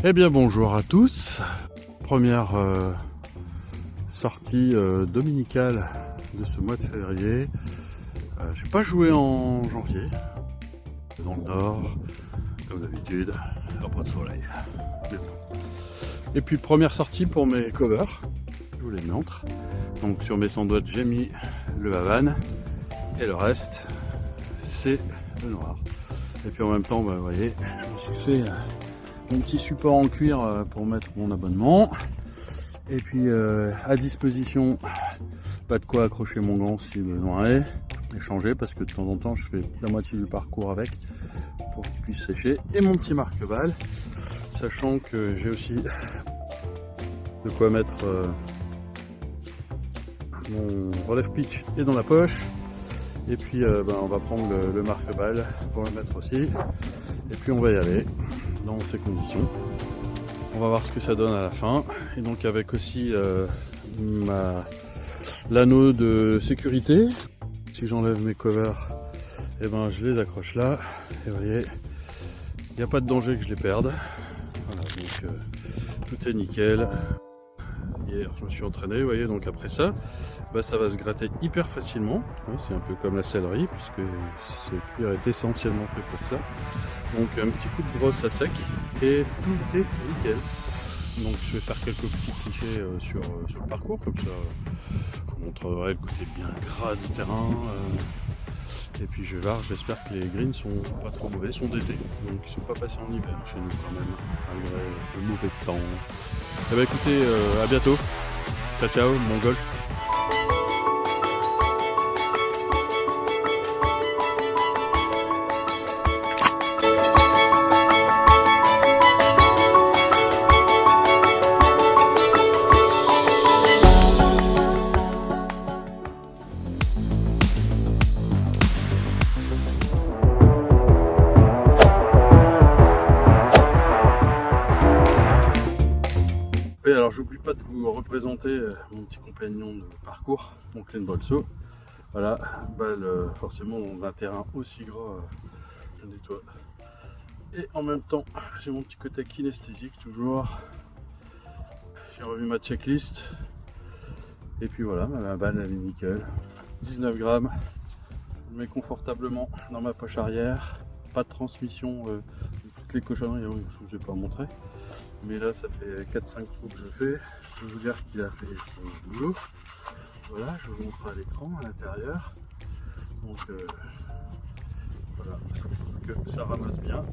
Eh bien bonjour à tous, première sortie dominicale de ce mois de février. J'ai pas joué en janvier, dans le nord, comme d'habitude, pas de soleil. Et puis première sortie pour mes covers, je vous les montre. Donc sur mes sandwichs j'ai mis le Havane et le reste c'est le noir. Et puis en même temps, vous voyez, je me suis fait mon petit support en cuir pour mettre mon abonnement. Et puis à disposition, pas de quoi accrocher mon gant si besoin est, et changer parce que de temps en temps je fais la moitié du parcours avec pour qu'il puisse sécher. Et mon petit marque-balle, sachant que j'ai aussi de quoi mettre mon relève pitch est dans la poche. Et puis on va prendre le marque-balle pour le mettre aussi. Et puis on va y aller dans ces conditions. On va voir ce que ça donne à la fin. Et donc avec aussi l'anneau de sécurité. Si j'enlève mes covers, et je les accroche là. Et vous voyez, il n'y a pas de danger que je les perde. Voilà, donc tout est nickel. Hier je me suis entraîné, vous voyez, donc après ça, ça va se gratter hyper facilement. C'est un peu comme la sellerie, puisque ce cuir est essentiellement fait pour ça. Donc un petit coup de brosse à sec et tout est nickel. Donc je vais faire quelques petits clichés sur le parcours, comme ça je vous montrerai le côté bien gras du terrain. Et puis je vais voir, j'espère que les greens sont pas trop mauvais, sont d'été, donc ils sont pas passés en hiver chez nous quand même, malgré le mauvais temps. Eh bien écoutez, à bientôt, ciao ciao, bon golf. Oui, alors j'oublie pas de vous représenter mon petit compagnon de parcours, mon Clint Bolso. Voilà, balle forcément dans un terrain aussi gras, je nettoie. Et en même temps, j'ai mon petit côté kinesthésique toujours. J'ai revu ma checklist. Et puis voilà, ma balle elle est nickel. 19 grammes, je le mets confortablement dans ma poche arrière. Pas de transmission de toutes les cochonneries, je ne vous ai pas montré. Mais là, ça fait 4-5 trous que je fais. Je peux vous dire qu'il a fait son boulot. Voilà, je vous montre à l'écran, à l'intérieur. Donc voilà, ça prouve que ça ramasse bien.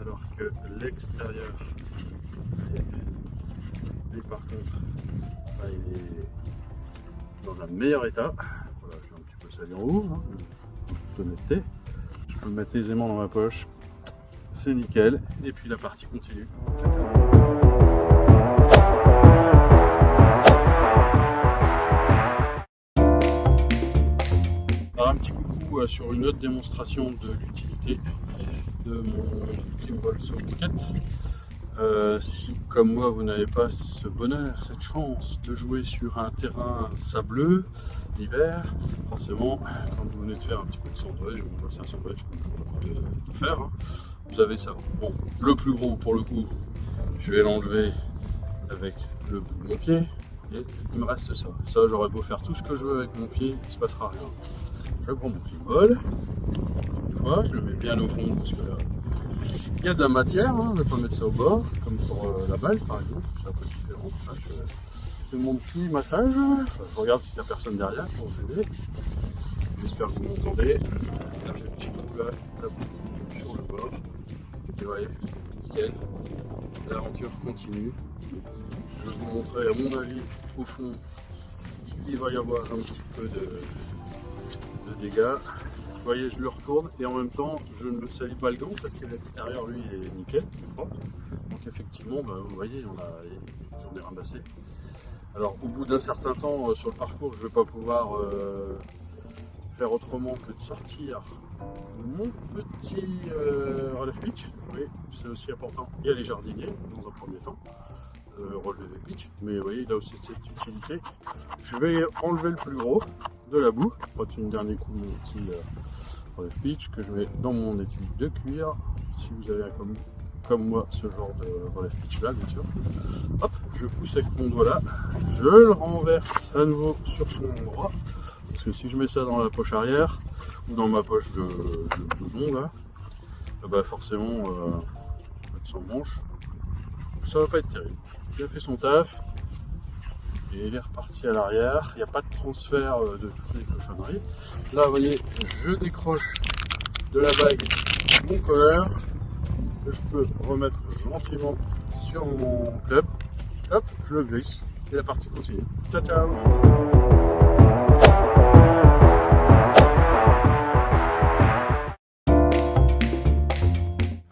Alors que l'extérieur, lui par contre, il est dans un meilleur état. Voilà, je vais un petit peu salir en haut, en toute honnêteté. Je peux le mettre aisément dans ma poche. C'est nickel. Et puis la partie continue. Alors un petit coucou sur une autre démonstration de l'utilité de mon Clint Bolso 4. Si comme moi vous n'avez pas ce bonheur, cette chance de jouer sur un terrain sableux l'hiver, forcément quand vous venez de faire un petit coup de sandwich, c'est un sandwich de faire, vous avez ça. Bon, le plus gros pour le coup, je vais l'enlever avec le bout de mon pied et il me reste ça. Ça, j'aurais beau faire tout ce que je veux avec mon pied, il ne se passera rien. Je prends mon petit bol, une fois, je le mets bien au fond parce que là, il y a de la matière, je ne vais pas mettre ça au bord, comme pour la balle par exemple, c'est un peu différent. Là, je fais mon petit massage, je regarde s'il n'y a personne derrière pour vous aider. J'espère que vous m'entendez. Là, j'ai un petit coup là, sur le bord. Et vous voyez, nickel. L'aventure continue. Je vais vous montrer, à mon avis, au fond, il va y avoir un petit peu de dégâts. Vous voyez, je le retourne et en même temps, je ne me salis pas le gant parce que l'extérieur, lui, est nickel, propre. Donc effectivement, vous voyez, j'en ai ramassé. Alors, au bout d'un certain temps sur le parcours, je ne vais pas pouvoir faire autrement que de sortir mon petit relève pitch. Oui, c'est aussi important. Il y a les jardiniers dans un premier temps, relever pitch, mais vous voyez, il a aussi cette utilité. Je vais enlever le plus gros de la boue, prendre une dernier coup mon petit relève pitch que je mets dans mon étui de cuir. Si vous avez comme comme moi ce genre de relève pitch là, bien sûr. Hop, je pousse avec mon doigt là, je le renverse à nouveau sur son endroit, parce que si je mets ça dans la poche arrière ou dans ma poche de blouson là, bah forcément sans manche, ça va pas être terrible. Il a fait son taf et il est reparti à l'arrière. Il n'y a pas de transfert de toutes les cochonneries. Là, vous voyez, je décroche de la bague mon collar que je peux remettre gentiment sur mon club. Hop, je le glisse et la partie continue. Ciao, ciao!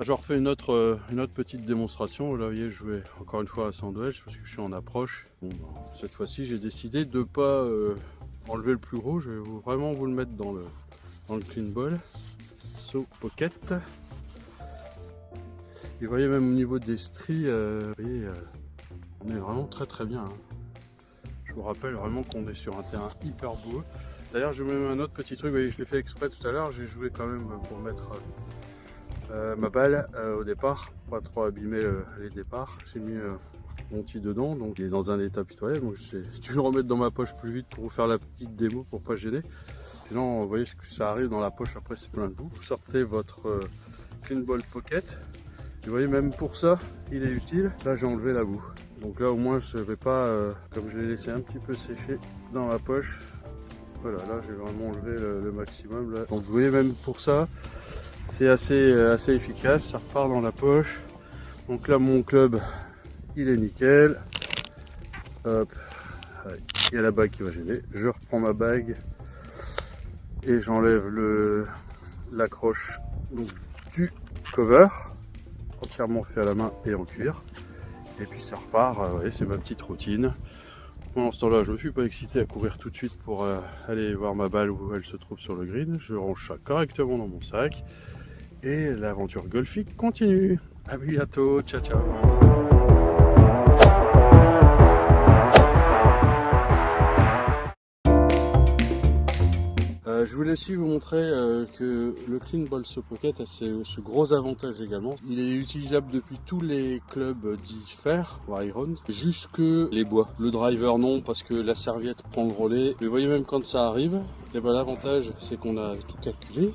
Je refais une autre petite démonstration. Là, vous voyez, je vais encore une fois à sandwich parce que je suis en approche. Bon, cette fois-ci, j'ai décidé de ne pas enlever le plus gros. Je vais vraiment vous le mettre dans le clean ball. So pocket. Et vous voyez, même au niveau des stries, vous voyez, on est vraiment très très bien. Hein. Je vous rappelle vraiment qu'on est sur un terrain hyper beau. D'ailleurs, je vous mets un autre petit truc. Vous voyez, je l'ai fait exprès tout à l'heure. J'ai joué quand même pour mettre ma balle au départ, pas trop abîmer les départs. J'ai mis mon petit dedans, donc il est dans un état pitoyable. Donc j'ai dû le remettre dans ma poche plus vite pour vous faire la petite démo pour pas gêner. Sinon, vous voyez ce que ça arrive dans la poche après, c'est plein de boue. Vous sortez votre clean ball pocket. Vous voyez, même pour ça, il est utile. Là, j'ai enlevé la boue. Donc là, au moins, je vais pas, comme je l'ai laissé un petit peu sécher dans la poche. Voilà, là, j'ai vraiment enlevé le maximum. Là. Donc vous voyez, même pour ça, c'est assez efficace, ça repart dans la poche. Donc là, mon club, il est nickel. Hop, il y a la bague qui va gêner. Je reprends ma bague et j'enlève l'accroche du cover, entièrement fait à la main et en cuir. Et puis ça repart, ouais, c'est ma petite routine. Pendant ce temps-là, je ne me suis pas excité à courir tout de suite pour aller voir ma balle où elle se trouve sur le green. Je range ça correctement dans mon sac. Et l'aventure golfique continue. À bientôt, ciao ciao. Je voulais aussi vous montrer que le Clean Ball So Pocket a ce gros avantage également. Il est utilisable depuis tous les clubs dits fer ou iron, jusque les bois. Le driver non, parce que la serviette prend le relais. Mais vous voyez, même quand ça arrive, et ben, l'avantage c'est qu'on a tout calculé.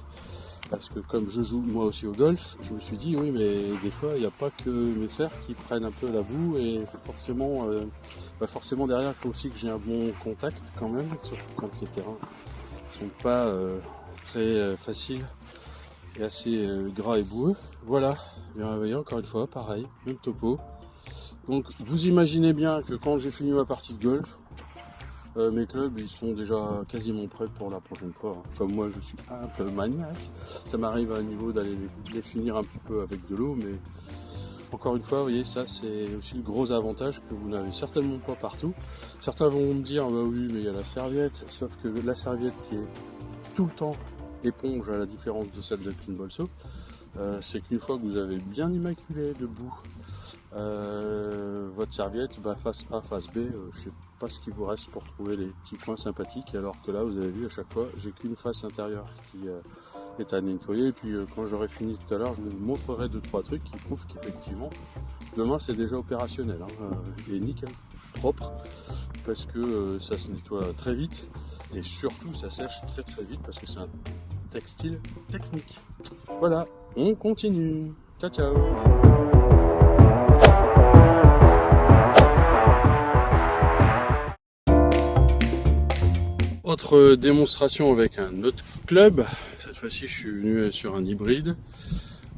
Parce que comme je joue moi aussi au golf, je me suis dit oui, mais des fois il n'y a pas que mes fers qui prennent un peu la boue et forcément derrière il faut aussi que j'ai un bon contact quand même, surtout quand les terrains sont pas très faciles et assez gras et boueux. Voilà, bien réveillé encore une fois, pareil, même topo. Donc vous imaginez bien que quand j'ai fini ma partie de golf, mes clubs ils sont déjà quasiment prêts pour la prochaine fois. Comme moi je suis un peu maniaque, ça m'arrive à un niveau d'aller les finir un petit peu avec de l'eau, mais encore une fois, vous voyez, ça c'est aussi le gros avantage que vous n'avez certainement pas partout. Certains vont me dire, bah oui, mais il y a la serviette, sauf que la serviette qui est tout le temps éponge, à la différence de celle de Clean Ball So, c'est qu'une fois que vous avez bien immaculé de boue votre serviette, bah, face A, face B, je sais pas ce qu'il vous reste pour trouver les petits points sympathiques, alors que là vous avez vu à chaque fois j'ai qu'une face intérieure qui est à nettoyer. Et puis quand j'aurai fini tout à l'heure, je vous montrerai 2-3 trucs qui prouvent qu'effectivement demain c'est déjà opérationnel, hein, et nickel, propre, parce que ça se nettoie très vite et surtout ça sèche très très vite parce que c'est un textile technique. Voilà, on continue, ciao ciao. Autre démonstration avec un autre club. Cette fois-ci, je suis venu sur un hybride.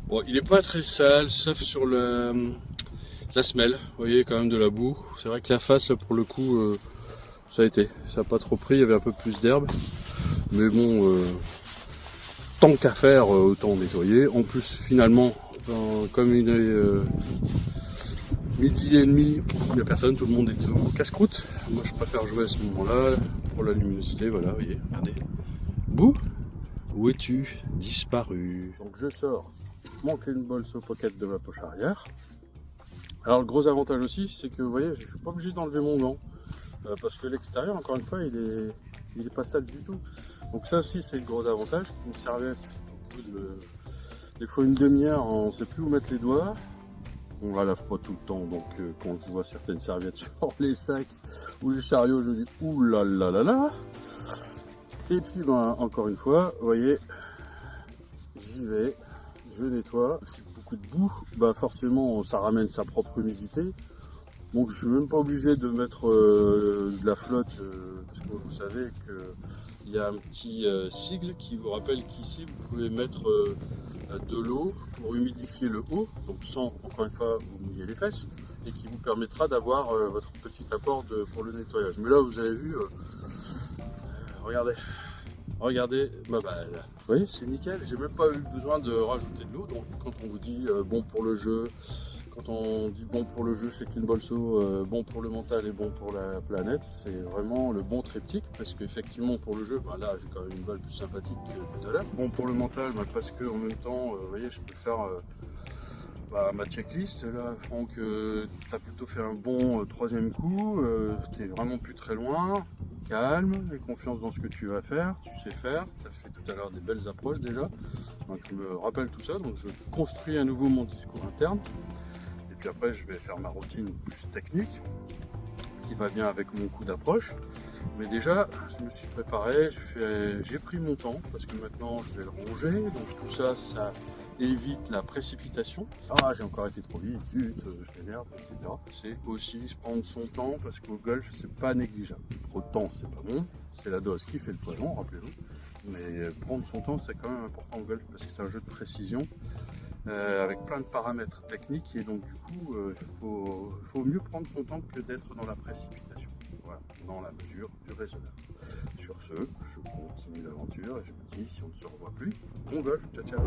Bon, il n'est pas très sale, sauf sur la semelle. Vous voyez, quand même de la boue. C'est vrai que la face, là, pour le coup, ça a été. Ça n'a pas trop pris, il y avait un peu plus d'herbe. Mais bon, tant qu'à faire, autant nettoyer. En plus, finalement, comme il est midi et demi, il n'y a personne, tout le monde est au casse-croûte. Moi, je préfère jouer à ce moment-là. Pour la luminosité, voilà, vous voyez, regardez. Bouh, où es-tu disparu? Donc je sors mon Clean Ball So Pocket de ma poche arrière. Alors le gros avantage aussi, c'est que vous voyez, je ne suis pas obligé d'enlever mon gant. Parce que l'extérieur, encore une fois, il est pas sale du tout. Donc ça aussi, c'est le gros avantage. Une serviette, des fois une demi-heure, on ne sait plus où mettre les doigts. on la lave pas tout le temps, donc quand je vois certaines serviettes sur les sacs ou les chariots, je me dis ouh là là là là. Et puis ben, encore une fois, vous voyez, j'y vais, je nettoie. C'est beaucoup de boue, bah forcément ça ramène sa propre humidité. Donc je suis même pas obligé de mettre de la flotte, parce que vous savez qu'il y a un petit sigle qui vous rappelle qu'ici vous pouvez mettre de l'eau pour humidifier le haut, donc sans encore une fois vous mouiller les fesses, et qui vous permettra d'avoir votre petit apport pour le nettoyage. Mais là vous avez vu, regardez ma balle. Vous voyez, c'est nickel, j'ai même pas eu besoin de rajouter de l'eau. Donc quand on vous dit bon pour le jeu, quand on dit bon pour le jeu chez Clean Bolso, bon pour le mental et bon pour la planète, c'est vraiment le bon triptyque, parce qu'effectivement pour le jeu, bah là j'ai quand même une balle plus sympathique que tout à l'heure. Bon pour le mental, bah, parce que en même temps, vous voyez, je peux faire ma checklist. Là, Franck, tu as plutôt fait un bon troisième coup, tu es vraiment plus très loin, calme et confiance dans ce que tu vas faire, tu sais faire, tu as fait tout à l'heure des belles approches déjà. Donc je me rappelle tout ça, donc je construis à nouveau mon discours interne. Et puis après, je vais faire ma routine plus technique, qui va bien avec mon coup d'approche. Mais déjà, je me suis préparé, j'ai pris mon temps, parce que maintenant, je vais le ronger. Donc tout ça, ça évite la précipitation. Ah, j'ai encore été trop vite, zut, je m'énerve, etc. C'est aussi prendre son temps, parce qu'au golf, c'est pas négligeable. Trop de temps, c'est pas bon. C'est la dose qui fait le poison, rappelez-vous. Mais prendre son temps, c'est quand même important au golf, parce que c'est un jeu de précision. Avec plein de paramètres techniques, et donc du coup il faut mieux prendre son temps que d'être dans la précipitation, voilà, dans la mesure du raisonnable. Sur ce, je continue l'aventure et je me dis, si on ne se revoit plus, bon golf, ciao ciao.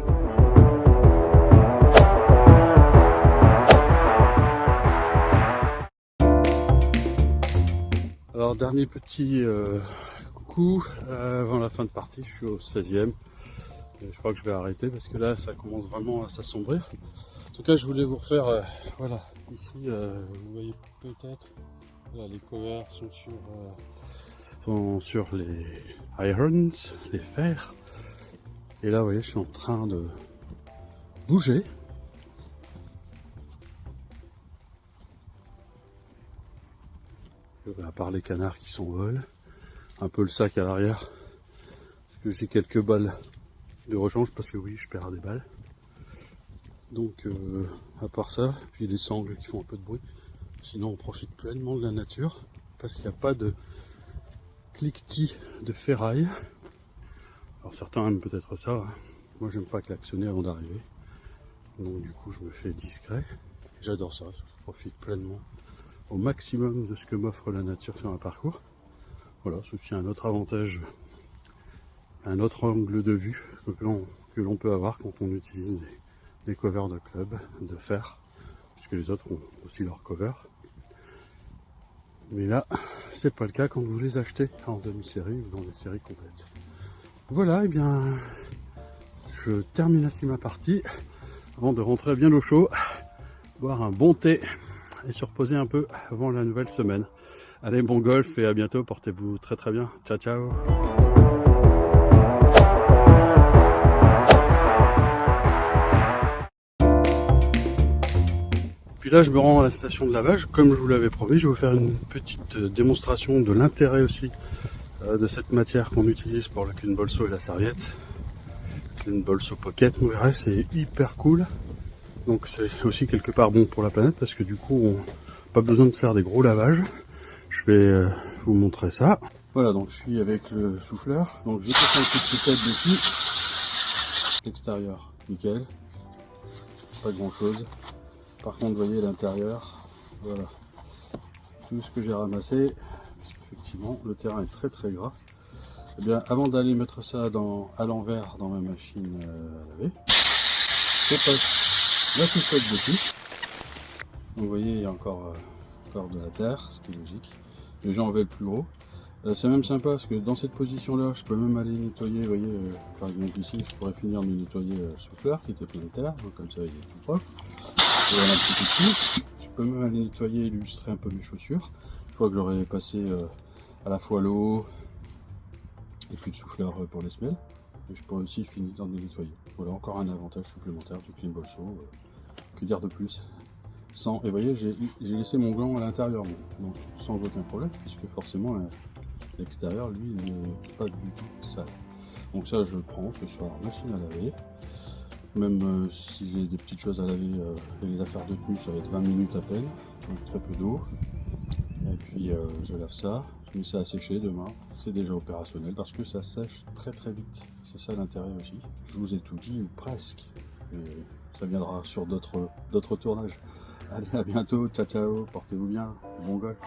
Alors dernier petit coucou avant la fin de partie, je suis au 16e. Je crois que je vais arrêter parce que là ça commence vraiment à s'assombrir. En tout cas, je voulais vous refaire, voilà, ici vous voyez peut-être, voilà, les covers sont sur les irons, les fers. Et là, vous voyez, je suis en train de bouger. À part les canards qui s'envolent, un peu le sac à l'arrière, parce que j'ai quelques balles de rechange, parce que oui, je perds des balles. Donc à part ça, puis les sangles qui font un peu de bruit, sinon on profite pleinement de la nature, parce qu'il n'y a pas de cliquetis de ferraille. Alors certains aiment peut-être ça, hein. Moi j'aime pas klaxonner avant d'arriver, donc du coup je me fais discret. J'adore ça, je profite pleinement au maximum de ce que m'offre la nature sur un parcours. Voilà, ceci un autre avantage, un autre angle de vue que l'on peut avoir quand on utilise des covers de club, de fer, puisque les autres ont aussi leur cover. Mais là, c'est pas le cas quand vous les achetez en demi-série ou dans des séries complètes. Voilà, et bien, je termine ainsi ma partie, avant de rentrer bien au chaud, boire un bon thé et se reposer un peu avant la nouvelle semaine. Allez, bon golf et à bientôt, portez-vous très très bien. Ciao ciao. Puis là, je me rends à la station de lavage. Comme je vous l'avais promis, je vais vous faire une petite démonstration de l'intérêt aussi de cette matière qu'on utilise pour le Clean Bolso et la serviette. Clean Bolso Pocket, vous verrez, c'est hyper cool. Donc c'est aussi quelque part bon pour la planète, parce que du coup, on n'a pas besoin de faire des gros lavages. Je vais vous montrer ça. Voilà, donc je suis avec le souffleur. Donc je passe un petit pipette dessus. L'extérieur, nickel. Pas grand chose. Par contre, vous voyez l'intérieur, voilà, tout ce que j'ai ramassé, parce qu'effectivement le terrain est très très gras. Et bien, avant d'aller mettre ça à l'envers dans ma machine à laver, je passe la soufflette dessus. Donc, vous voyez, il y a encore de la terre, ce qui est logique. Mais j'ai enlevé le plus gros. C'est même sympa parce que dans cette position là, je peux même aller nettoyer, vous voyez, par exemple ici, je pourrais finir de nettoyer le souffleur qui était plein de terre, donc comme ça il est tout propre. Je peux même aller nettoyer et illustrer un peu mes chaussures, une fois que j'aurai passé à la fois l'eau et puis le souffleur pour les semelles. Et je pourrais aussi finir de nettoyer. Voilà, encore un avantage supplémentaire du Clean Bolso. Que dire de plus? sans, et vous voyez, j'ai laissé mon gland à l'intérieur, donc sans aucun problème, puisque forcément l'extérieur, lui, n'est pas du tout sale. Donc ça, je le prends ce soir, machine à laver. Même si j'ai des petites choses à laver et les affaires de tenue, ça va être 20 minutes à peine, donc très peu d'eau. Et puis je lave ça, je mets ça à sécher demain, c'est déjà opérationnel parce que ça sèche très très vite. C'est ça l'intérêt aussi. Je vous ai tout dit, ou presque. Et ça viendra sur d'autres tournages. Allez, à bientôt, ciao ciao, portez-vous bien, bon golf.